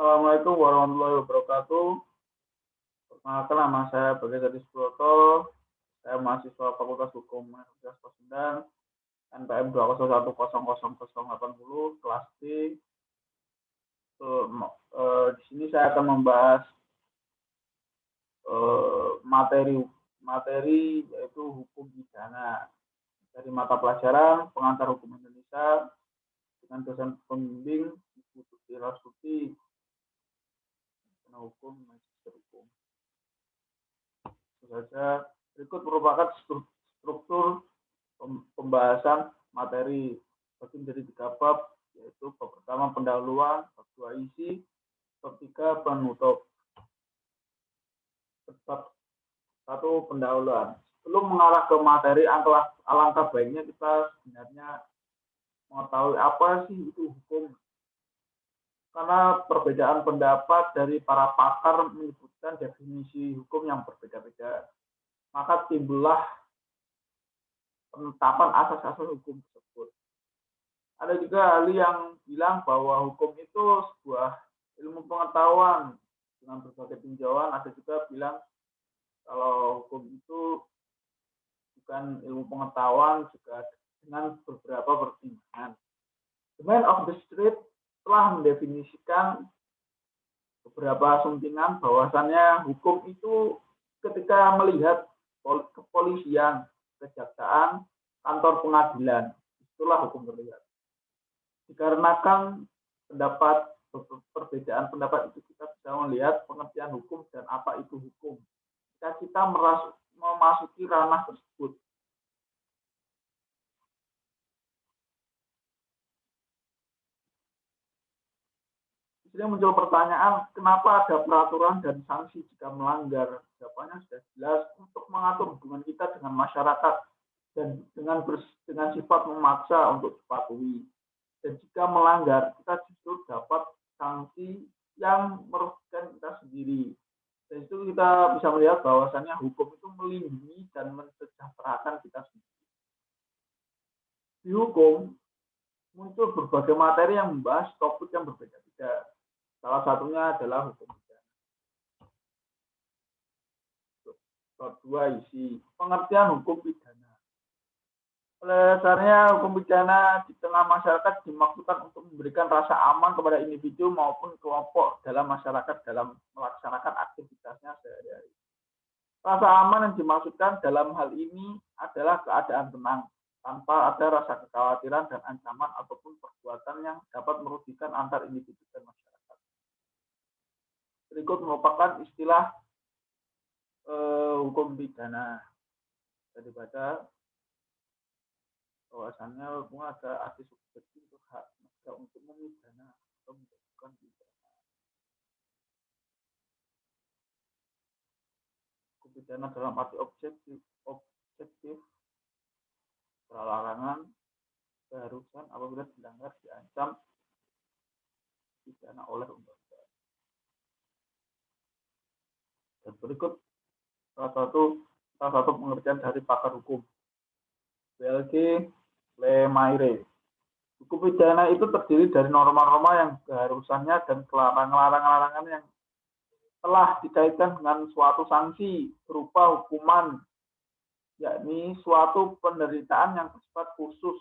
Assalamualaikum warahmatullahi wabarakatuh. Perkenalkan nama saya Bagas Adi Suproto. Saya mahasiswa Fakultas Hukum Universitas Pasundan, NPM 2010080 kelas D. Di sini saya akan membahas materi yaitu hukum pidana dari mata pelajaran Pengantar Hukum Indonesia dengan dosen pembimbing Ibu Tuti Rasuti, hukum magister hukum. Saja berikut merupakan struktur pembahasan materi bagi menjadi 3 bab, yaitu bab pertama pendahuluan, bab 2 isi, bab 3 penutup. Bab 1 pendahuluan. Sebelum mengarah ke materi, alangkah baiknya kita sebenarnya mengetahui apa sih itu hukum. Karena perbedaan pendapat dari para pakar menyebutkan definisi hukum yang berbeda-beda, maka timbullah penetapan asas-asas hukum tersebut. Ada juga ahli yang bilang bahwa hukum itu sebuah ilmu pengetahuan dengan berbagai tinjauan. Ada juga bilang kalau hukum itu bukan ilmu pengetahuan, juga dengan beberapa pertimbangan. The Man of the Street telah mendefinisikan beberapa suntingan bahwasannya hukum itu ketika melihat kepolisian, kejaksaan, kantor pengadilan, itulah hukum terlihat. Dikarenakan perbedaan pendapat itu, kita bisa melihat pengertian hukum dan apa itu hukum. Jika kita memasuki ranah tersebut, di sini muncul pertanyaan, kenapa ada peraturan dan sanksi jika melanggar? Jawabannya sudah jelas, untuk mengatur hubungan kita dengan masyarakat dan dengan sifat memaksa untuk dipatuhi. Dan jika melanggar, kita justru dapat sanksi yang merugikan kita sendiri. Dan itu kita bisa melihat bahwasannya hukum itu melindungi dan mensejahterakan kita sendiri. Di hukum muncul berbagai materi yang membahas topik yang berbeda-beda. Salah satunya adalah hukum pidana. Bab 2 isi pengertian hukum pidana. Oleh dasarnya, hukum pidana di tengah masyarakat dimaksudkan untuk memberikan rasa aman kepada individu maupun kelompok dalam masyarakat dalam melaksanakan aktivitasnya sehari-hari. Rasa aman yang dimaksudkan dalam hal ini adalah keadaan tenang, tanpa ada rasa kekhawatiran dan ancaman ataupun perbuatan yang dapat merugikan antar individu dan masyarakat. Berikut merupakan istilah hukum pidana. Bisa dibaca bahwasannya hukum ada arti subjektif untuk hak negara untuk memidana atau menjatuhkan pidana. Hukum pidana dalam arti objektif larangan, keharusan apabila dilanggar diancam pidana oleh undang-undang. Dan berikut salah satu pengertian dari pakar hukum, BLG Lemaire. Hukum pidana itu terdiri dari norma-norma yang keharusannya dan larangan-larangan yang telah dikaitkan dengan suatu sanksi berupa hukuman, yakni suatu penderitaan yang bersifat khusus.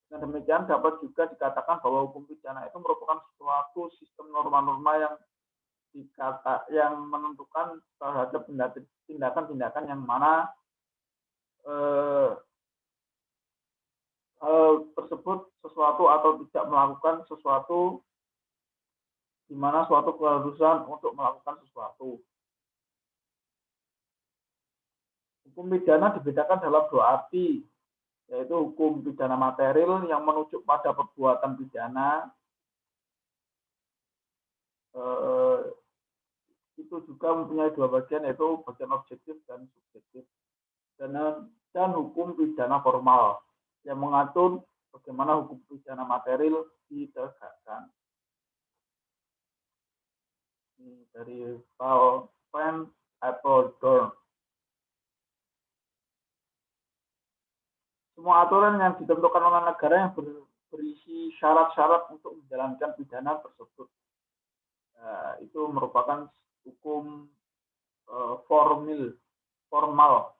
Dengan demikian dapat juga dikatakan bahwa hukum pidana itu merupakan suatu sistem norma-norma yang menentukan terhadap tindakan-tindakan yang mana tersebut sesuatu atau tidak melakukan sesuatu, di mana suatu keharusan untuk melakukan sesuatu. Hukum pidana dibedakan dalam 2 arti, yaitu hukum pidana material yang merujuk pada perbuatan pidana, itu juga mempunyai 2 bagian, yaitu bagian objektif dan subjektif. Dan hukum pidana formal yang mengatur bagaimana hukum pidana material ditegakkan. Ini dari Van Apeldoorn. Semua aturan yang ditentukan oleh negara yang berisi syarat-syarat untuk menjalankan pidana tersebut. itu merupakan hukum formal.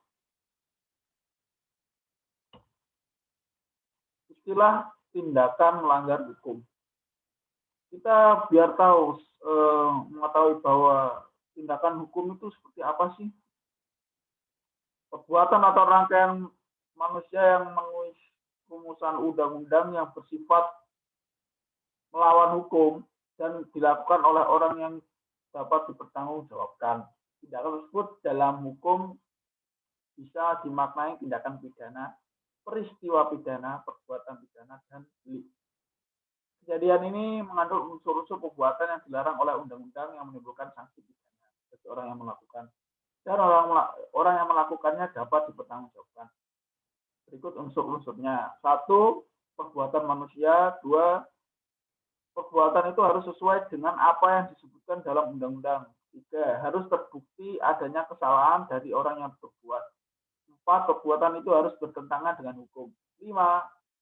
Istilah tindakan melanggar hukum. Kita biar tahu mengetahui bahwa tindakan hukum itu seperti apa sih? Perbuatan atau rangkaian manusia yang memenuhi rumusan undang-undang yang bersifat melawan hukum dan dilakukan oleh orang yang dapat dipertanggungjawabkan. Tindakan tersebut dalam hukum bisa dimaknai tindakan pidana, peristiwa pidana, perbuatan pidana, dan delik. Kejadian ini mengandung unsur-unsur perbuatan yang dilarang oleh undang-undang yang menimbulkan sanksi pidana bagi orang yang melakukan, dan orang yang melakukannya dapat dipertanggungjawabkan. Berikut unsur-unsurnya. 1. Perbuatan manusia. 2. Perbuatan itu harus sesuai dengan apa yang disebutkan dalam undang-undang. 3. Harus terbukti adanya kesalahan dari orang yang berbuat. 4. Perbuatan itu harus bertentangan dengan hukum. 5.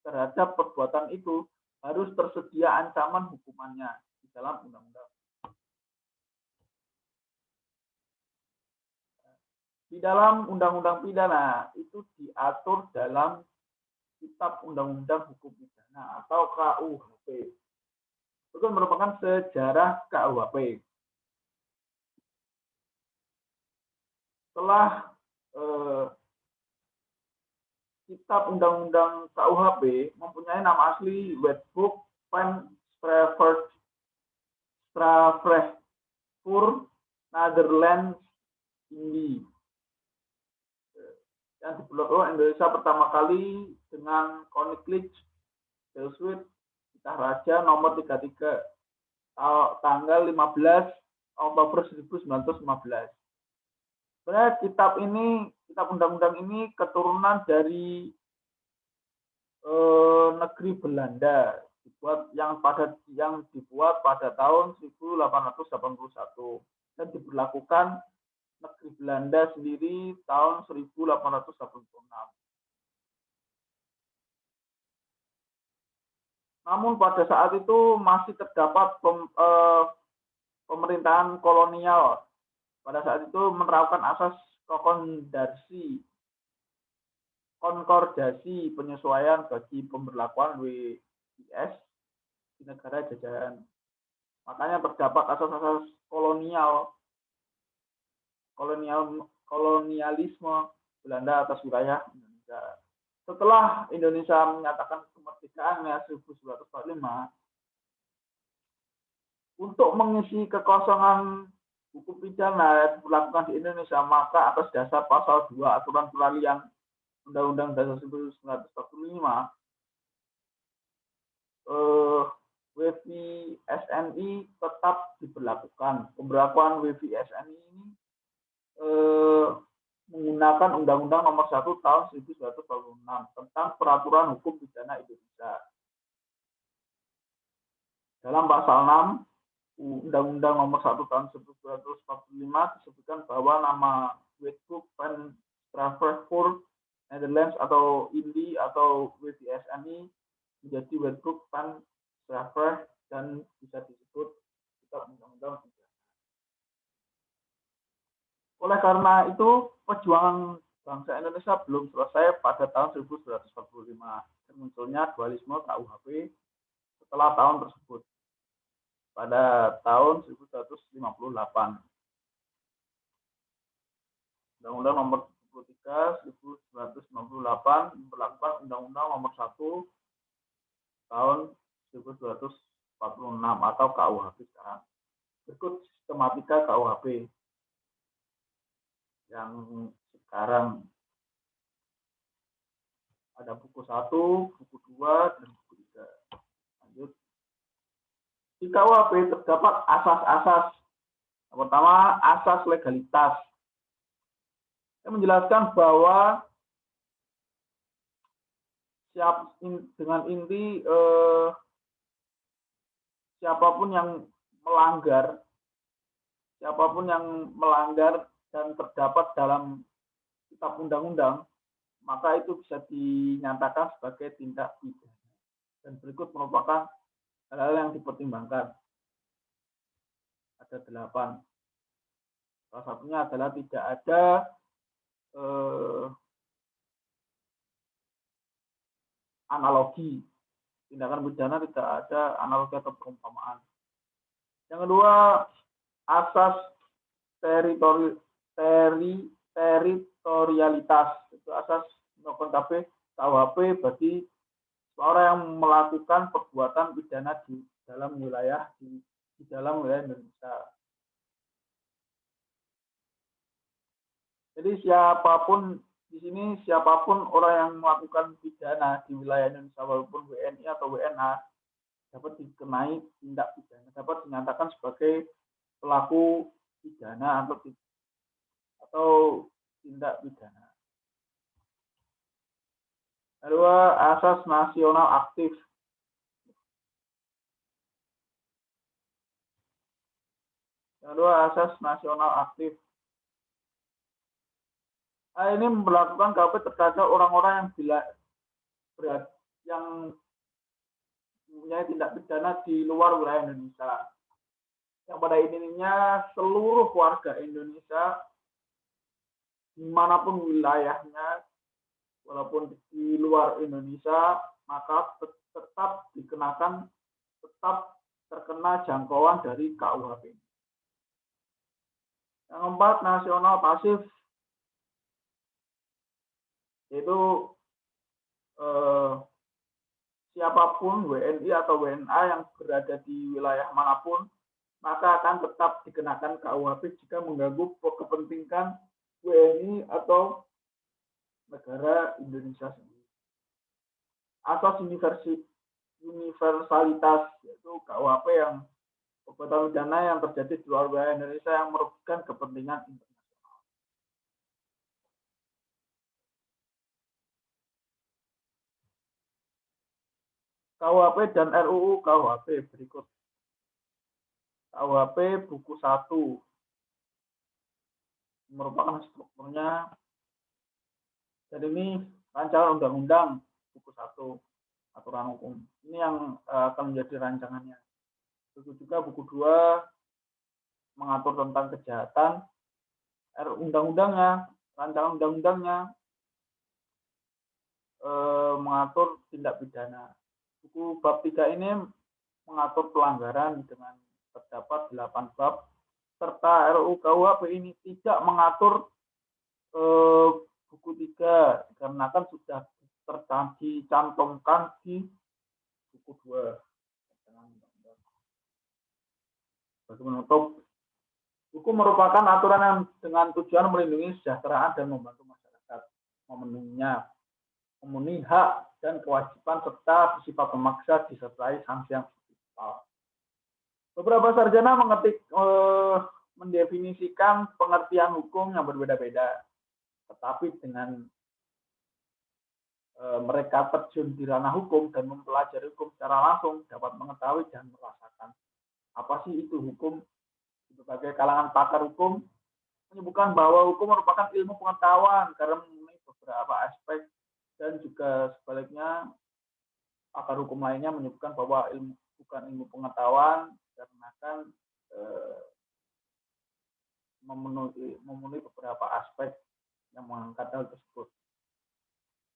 Terhadap perbuatan itu harus tersedia ancaman hukumannya di dalam undang-undang. Di dalam undang-undang pidana itu diatur dalam Kitab Undang-Undang Hukum Pidana atau KUHP. Itu merupakan sejarah KUHP. Setelah Kitab Undang-Undang KUHP mempunyai nama asli Wetboek van Strafrecht Nederlands Indie yang dibuat Indonesia pertama kali dengan Koninklijk Jesuit Kitab Raja nomor 33 tanggal 15 Oktober 1915. Sebenarnya kitab undang-undang ini keturunan dari negeri Belanda, yang dibuat pada tahun 1881 dan diberlakukan negeri Belanda sendiri tahun 1886. Namun pada saat itu masih terdapat pemerintahan kolonial. Pada saat itu menerapkan asas konkordasi penyesuaian bagi pemberlakuan WIS di negara jajahan. Makanya terdapat asas-asas kolonialisme Belanda atas wilayah Indonesia. Setelah Indonesia menyatakan kemerdekaannya 1945, untuk mengisi kekosongan hukum pidana yang diberlakukan di Indonesia, maka atas dasar pasal 2 aturan peralihan Undang-Undang Dasar 1945, WVSNI tetap diberlakukan. Pemberlakuan WVSNI ini menggunakan Undang-Undang Nomor 1 Tahun 1946 tentang Peraturan Hukum Pidana Indonesia. Dalam pasal 6 Undang-Undang Nomor 1 Tahun 1945 disebutkan bahwa nama Wetboek van Strafrecht Nederlands atau Indie atau WVSNI menjadi Wetboek van Strafrecht dan bisa disebut Kitab Undang-Undang Pidana. Oleh karena itu, perjuangan bangsa Indonesia belum selesai pada tahun 1945 dan munculnya dualisme KUHP setelah tahun tersebut. Pada tahun 1958. Undang-Undang Nomor 33 1998 memperlakukan Undang-Undang Nomor 1 Tahun 1946 atau KUHP sekarang. Berikut sistematika KUHP yang sekarang ada buku 1, buku 2, dan buku 3. Lanjut. Di KUHP terdapat asas-asas. Yang pertama, asas legalitas. Yang menjelaskan bahwa dengan inti siapapun yang melanggar dan terdapat dalam kitab undang-undang, maka itu bisa dinyatakan sebagai tindak pidana. Dan berikut merupakan hal-hal yang dipertimbangkan. Ada 8. Salah satunya adalah tidak ada analogi. Tindakan pidana tidak ada analogi atau perumpamaan. Yang kedua, asas teritorialitas. Itu asas KUHP bagi orang yang melakukan perbuatan pidana di dalam wilayah Indonesia. Jadi siapapun orang yang melakukan pidana di wilayah Indonesia, walaupun WNI atau WNA, dapat dikenai tindak pidana, dapat dinyatakan sebagai pelaku pidana atau tindak pidana. Kedua, asas nasional aktif. Ini melakukan KUHP terhadap orang-orang yang mempunyai tindak pidana di luar wilayah Indonesia. Yang pada intinya seluruh warga Indonesia dimanapun wilayahnya, walaupun di luar Indonesia, maka tetap terkena jangkauan dari KUHP. Yang keempat, nasional pasif, yaitu siapapun WNI atau WNA yang berada di wilayah manapun, maka akan tetap dikenakan KUHP jika mengganggu kepentingan WNI atau negara Indonesia sendiri. Asas universalitas, yaitu KUHP yang perbuatan pidana yang terjadi di luar wilayah Indonesia yang merugikan kepentingan internasional. KUHP dan RUU KUHP berikut. KUHP buku 1 merupakan strukturnya. Jadi ini rancangan undang-undang buku 1 aturan hukum. Ini yang akan menjadi rancangannya. Begitu juga buku 2 mengatur tentang kejahatan. Undang-undangnya, rancangan undang-undangnya mengatur tindak pidana. Buku bab 3 ini mengatur pelanggaran dengan terdapat 8 bab, serta RUU KUHP ini tidak mengatur buku 3 dikarenakan sudah dicantumkan di buku 2. Bagi menutup, hukum merupakan aturan yang dengan tujuan melindungi kesejahteraan dan membantu masyarakat memenuhi hak dan kewajiban serta bersifat memaksa disertai sanksi yang substansial. Beberapa sarjana mendefinisikan pengertian hukum yang berbeda-beda, tetapi dengan mereka terjun di ranah hukum dan mempelajari hukum secara langsung dapat mengetahui dan merasakan apa sih itu hukum. Sebagai kalangan pakar hukum menyebutkan bahwa hukum merupakan ilmu pengetahuan karena memiliki beberapa aspek, dan juga sebaliknya pakar hukum lainnya menyebutkan bahwa bukan ilmu pengetahuan karena kan memenuhi beberapa aspek yang mengangkat hal tersebut.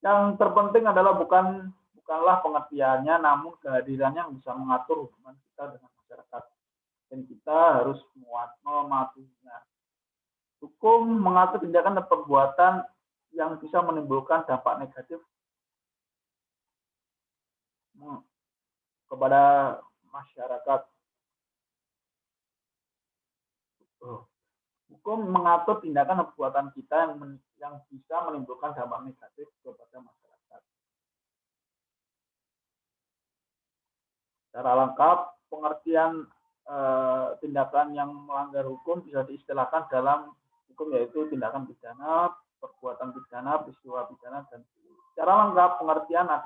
Yang terpenting adalah bukanlah pengertiannya, namun kehadirannya yang bisa mengatur hubungan kita dengan masyarakat, dan kita harus mematuhinya. Hukum mengatur tindakan dan perbuatan yang bisa menimbulkan dampak negatif kepada masyarakat. Hukum mengatur tindakan dan perbuatan kita yang bisa menimbulkan dampak negatif kepada masyarakat. Secara lengkap, pengertian tindakan yang melanggar hukum bisa diistilahkan dalam hukum, yaitu tindakan pidana, perbuatan pidana, peristiwa pidana, dan secara lengkap pengertiannya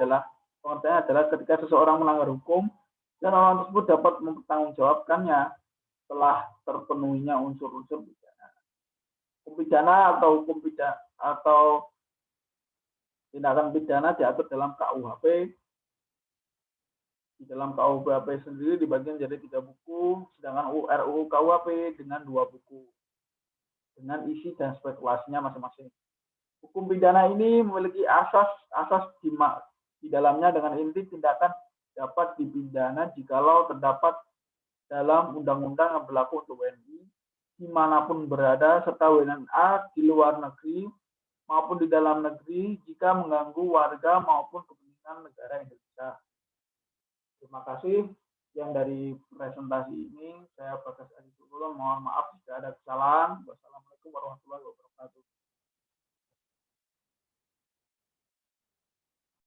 adalah ketika seseorang melanggar hukum dan orang tersebut dapat mempertanggungjawabkannya setelah terpenuhinya unsur-unsur pidana. Hukum pidana atau tindakan pidana diatur dalam KUHP. Di dalam KUHP sendiri dibagi menjadi 3 buku, sedangkan RUU KUHP dengan 2 buku dengan isi dan spekulasinya masing-masing. Hukum pidana ini memiliki asas di dalamnya dengan inti tindakan dapat dipidana jikalau terdapat dalam undang-undang yang berlaku untuk WNI dimanapun berada serta WNA di luar negeri maupun di dalam negeri jika mengganggu warga maupun kepentingan negara Indonesia. Terima kasih. Yang dari presentasi ini saya Bagas Adi Purwo, mohon maaf jika ada kesalahan. Wassalamualaikum warahmatullahi wabarakatuh.